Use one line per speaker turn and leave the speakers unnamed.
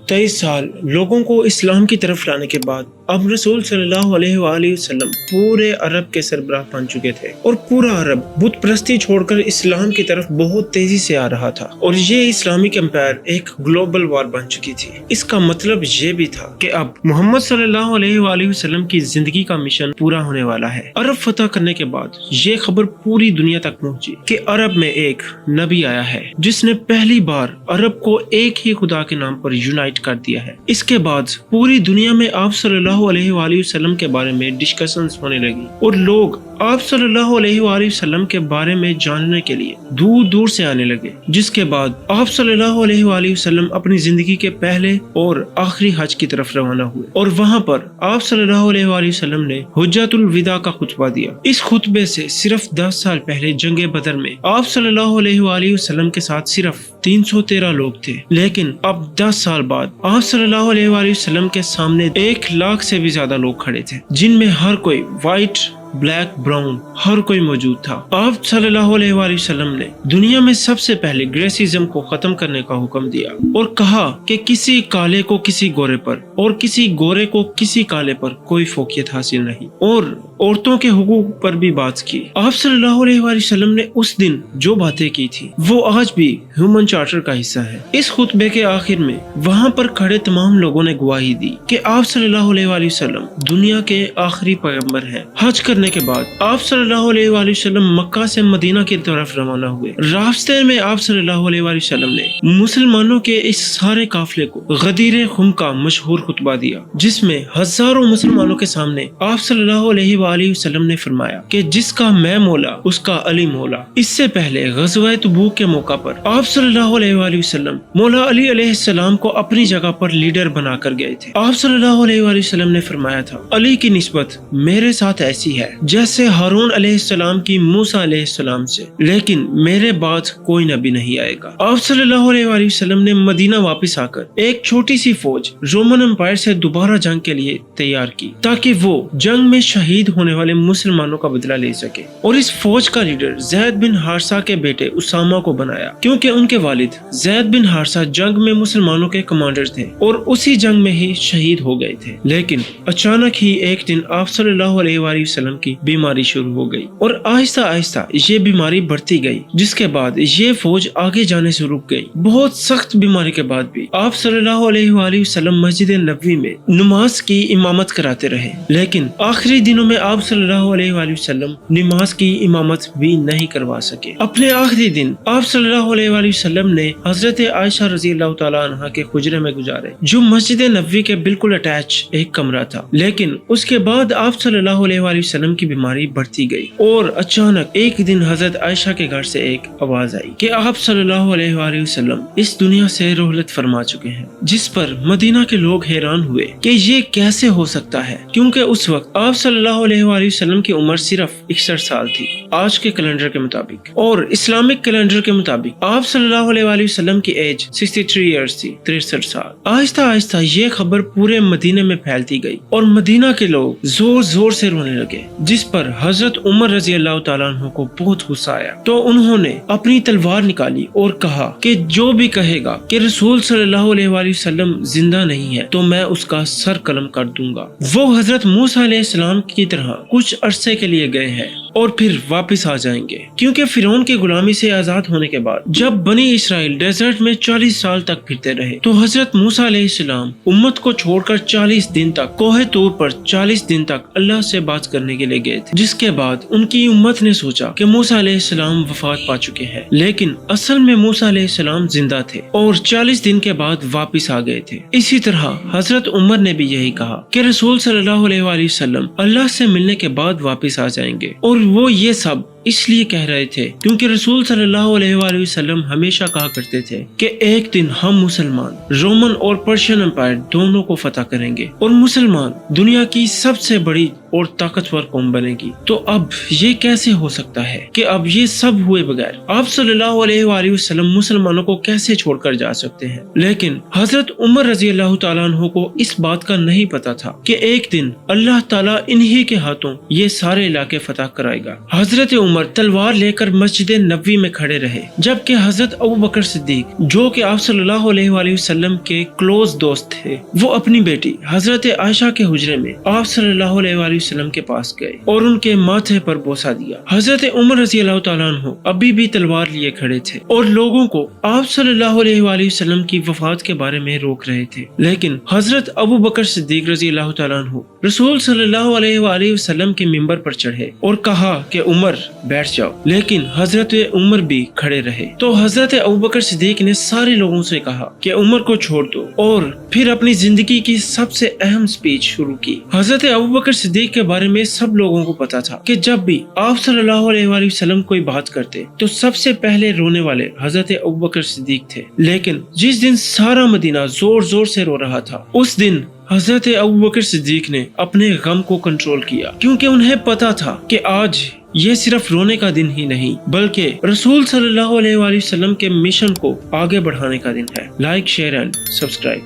23 साल लोगों को इस्लाम की तरफ लाने के बाद अब रसूल सल्लल्लाहु अलैहि वसल्लम पूरे अरब के सरबराह बन चुके थे और पूरा अरब बुत परस्ती छोड़कर इस्लाम की तरफ बहुत तेजी से आ रहा था और ये इस्लामिक एम्पायर एक ग्लोबल वॉर बन चुकी थी। इसका मतलब ये भी था कि अब मोहम्मद सल्लल्लाहु अलैहि वसल्लम की जिंदगी का मिशन पूरा होने वाला है। अरब फतह करने के बाद ये खबर पूरी दुनिया तक पहुंची कि अरब में एक नबी आया है जिसने पहली बार अरब को एक ही खुदा के नाम पर यूनाइट कर दिया है। इसके बाद पूरी दुनिया में आप सल्लल्लाहु अलैहि वसल्लम के बारे में डिस्कशंस होने लगी और लोग आप सल्लल्लाहु अलैहि वसल्लम के बारे में जानने के लिए दूर दूर से आने लगे। जिसके बाद आप सल्लल्लाहु अलैहि वसल्लम अपनी जिंदगी के पहले और आखिरी हज की तरफ रवाना हुए और वहां पर आप सल्लल्लाहु अलैहि वसल्लम ने हुज्जतुल विदा का खुतबा दिया। इस खुतबे से सिर्फ 10 साल पहले जंगे बदर में आप सल्लल्लाहु अलैहि वसल्लम के साथ सिर्फ 313 लोग थे, लेकिन अब 10 साल बाद आप सल्लल्लाहु अलैहि वसल्लम के सामने 1 लाख से भी ज्यादा लोग खड़े थे, जिनमें हर कोई व्हाइट, ब्लैक, ब्राउन हर कोई मौजूद था। आप सल्लल्लाहु अलैहि वसल्लम ने दुनिया में सबसे पहले ग्रेसिज्म को खत्म करने का हुक्म दिया और कहा कि किसी काले को किसी गोरे पर और किसी गोरे को किसी काले पर कोई फोकियत हासिल नहीं, और औरतों के हुकूक पर भी बात की। आप सल्लल्लाहु अलैहि वसल्लम ने उस दिन जो बातें की थी वो आज भी ह्यूमन चार्टर का हिस्सा है। इस खुतबे के आखिर में वहाँ पर खड़े तमाम लोगों ने गवाही दी कि आप सल्लल्लाहु अलैहि वसल्लम दुनिया के आखिरी पैगंबर हैं। हज करने के बाद आप सल्लल्लाहु अलैहि वसल्लम मक्का से मदीना की तरफ रवाना हुए। रास्ते में आप सल्लल्लाहु अलैहि वसल्लम ने मुसलमानों के इस सारे काफिले को गदीर खुम का मशहूर खुतबा दिया, जिसमें हजारों मुसलमानों के सामने आप सल्लल्लाहु अलैहि वसल्लम ने फरमाया कि जिसका मैं मौला उसका अली मौला। इससे पहले गज़वा तबूक के मौका पर आप सल्लल्लाहु अलैहि वसल्लम मौला अली अलैहिस्सलाम को अपनी जगह पर लीडर बनाकर गए थे। आप सल्लल्लाहु अलैहि वसल्लम ने फरमाया था, अली की निस्बत मेरे साथ ऐसी है जैसे हारून अलैहिस्सलाम की मूसा अलैहिस्सलाम से, लेकिन मेरे बाद कोई नबी नहीं आएगा। आप सल्लल्लाहु अलैहि वसल्लम ने मदीना वापस आकर एक छोटी सी फौज रोमन एम्पायर से दोबारा जंग के लिए तैयार की ताकि वो जंग में शहीद होने वाले मुसलमानों का बदला ले सके, और इस फौज का लीडर ज़ैद बिन हारिसा के बेटे उसामा को बनाया, क्योंकि उनके वालिद ज़ैद बिन हारिसा जंग में मुसलमानों के कमांडर थे और उसी जंग में ही शहीद हो गए थे। लेकिन अचानक ही एक दिन आप सल्लल्लाहु अलैहि वसल्लम की बीमारी शुरू हो गई और आहिस्ता आहिस्ता ये बीमारी बढ़ती गई, जिसके बाद ये फौज आगे जाने से रुक गई। बहुत सख्त बीमारी के बाद भी आप सल्लल्लाहु अलैहि वसल्लम मस्जिद नबवी में नमाज की इमामत कराते रहे, लेकिन आखिरी दिनों में आप सल्लल्लाहु अलैहि वसल्लम नमाज की इमामत भी नहीं करवा सके। अपने आखिरी दिन आप सल्लल्लाहु अलैहि वसल्लम ने हजरत आयशा रज़ियल्लाहु ताला अन्हा के हुजरे में गुजारे, जो मस्जिद नबवी के बिल्कुल अटैच एक कमरा था। लेकिन उसके बाद आप सल्लल्लाहु अलैहि वसल्लम की बीमारी बढ़ती गई और अचानक एक दिन हजरत आयशा के घर से एक आवाज आई कि आप सल्लल्लाहु अलैहि वसल्लम इस दुनिया से रोहलत फरमा चुके हैं, जिस पर मदीना के लोग हैरान हुए कि ये कैसे हो सकता है, क्योंकि उस वक्त आप सल्लल्लाहु अलैहि वसल्लम की उम्र सिर्फ 61 साल थी आज के कैलेंडर के मुताबिक, और इस्लामिक कैलेंडर के मुताबिक आप सल्लल्लाहु अलैहि वसल्लम की एज 63 इयर्स थी, 63 साल। आहिस्ता आहिस्ता ये खबर पूरे मदीने में फैलती गई और मदीना के लोग जोर जोर से रोने लगे, जिस पर हजरत उमर रज़ियल्लाहु ताला अन्हु को बहुत गुस्सा आया। तो उन्होंने अपनी तलवार निकाली और कहा कि जो भी कहेगा कि रसूल सल्लल्लाहु अलैहि वसल्लम जिंदा नहीं है तो मैं उसका सर कलम कर दूंगा। वो हजरत मूसा अलैहिस्सलाम की तरह कुछ अरसे के लिए गए हैं और फिर वापस आ जाएंगे, क्योंकि फिरौन की गुलामी से आजाद होने के बाद जब बनी इसराइल डेजर्ट में 40 साल तक फिरते रहे तो हजरत मूसा अलैहिस्सलाम उम्मत को छोड़कर 40 दिन तक कोहे तूर पर 40 दिन तक अल्लाह से बात करने के लिए गए थे। जिसके बाद उनकी उम्मत ने सोचा कि मूसा अलैहिस्सलाम वफात पा चुके हैं, लेकिन असल में मूसा अलैहिस्सलाम जिंदा थे और 40 दिन के बाद वापस आ गए थे। इसी तरह हजरत उमर ने भी यही कहा कि रसूल सल्लल्लाहु अलैहि वसल्लम अल्लाह से मिलने के बाद वापस आ जाएंगे, और वो ये सब इसलिए कह रहे थे क्योंकि रसूल सल्लल्लाहु अलैहि वसल्लम हमेशा कहा करते थे कि एक दिन हम मुसलमान रोमन और पर्शियन एम्पायर दोनों को फतह करेंगे और मुसलमान दुनिया की सबसे बड़ी और ताकतवर कौम बनेगी। तो अब ये कैसे हो सकता है कि अब ये सब हुए बगैर आप सल्लल्लाहु अलैहि वसल्लम मुसलमानों को कैसे छोड़कर जा सकते हैं? लेकिन हजरत उमर रज़ियल्लाहु ताला अन्हु को इस बात का नहीं पता था कि एक दिन अल्लाह ताला इन्हीं के हाथों ये सारे इलाके फतह कराएगा। हजरत उमर उमर तलवार लेकर मस्जिद नबवी में खड़े रहे, जबकि हजरत अबू बकर सिद्दीक जो कि आप सल्लल्लाहु अलैहि वसल्लम के क्लोज दोस्त थे, वो अपनी बेटी हजरत आयशा के हुजरे में आप सल्लल्लाहु अलैहि वसल्लम के पास गए और उनके माथे पर बोसा दिया। हजरत उमर रज़ी अल्लाह तआला अन्हु अभी भी तलवार लिए खड़े थे और लोगों को आप सल्लल्लाहु अलैहि वसल्लम की वफात के बारे में रोक रहे थे, लेकिन हजरत अबू बकर सिद्दीक रज़ी अल्लाह तआला अन्हु रसूल सल्लल्लाहु अलैहि वसल्लम के मिंबर पर चढ़े और कहा कि उमर बैठ जाओ, लेकिन हजरत उमर भी खड़े रहे। तो हजरत अबू बकर सिद्दीक ने सारे लोगों से कहा कि उमर को छोड़ दो और फिर अपनी जिंदगी की सबसे अहम स्पीच शुरू की। हजरत अबू बकर सिद्दीक के बारे में सब लोगों को पता था कि जब भी आप सल्लल्लाहु अलैहि वसल्लम कोई बात करते तो सबसे पहले रोने वाले हजरत अबू बकर सिद्दीक थे, लेकिन जिस दिन सारा मदीना जोर जोर से रो रहा था, उस दिन हजरत अबू बकर सिद्दीक ने अपने गम को कंट्रोल किया, क्योंकि उन्हें पता था कि आज ये सिर्फ रोने का दिन ही नहीं बल्कि रसूल सल्लल्लाहु अलैहि वसल्लम के मिशन को आगे बढ़ाने का दिन है। Like, share and subscribe.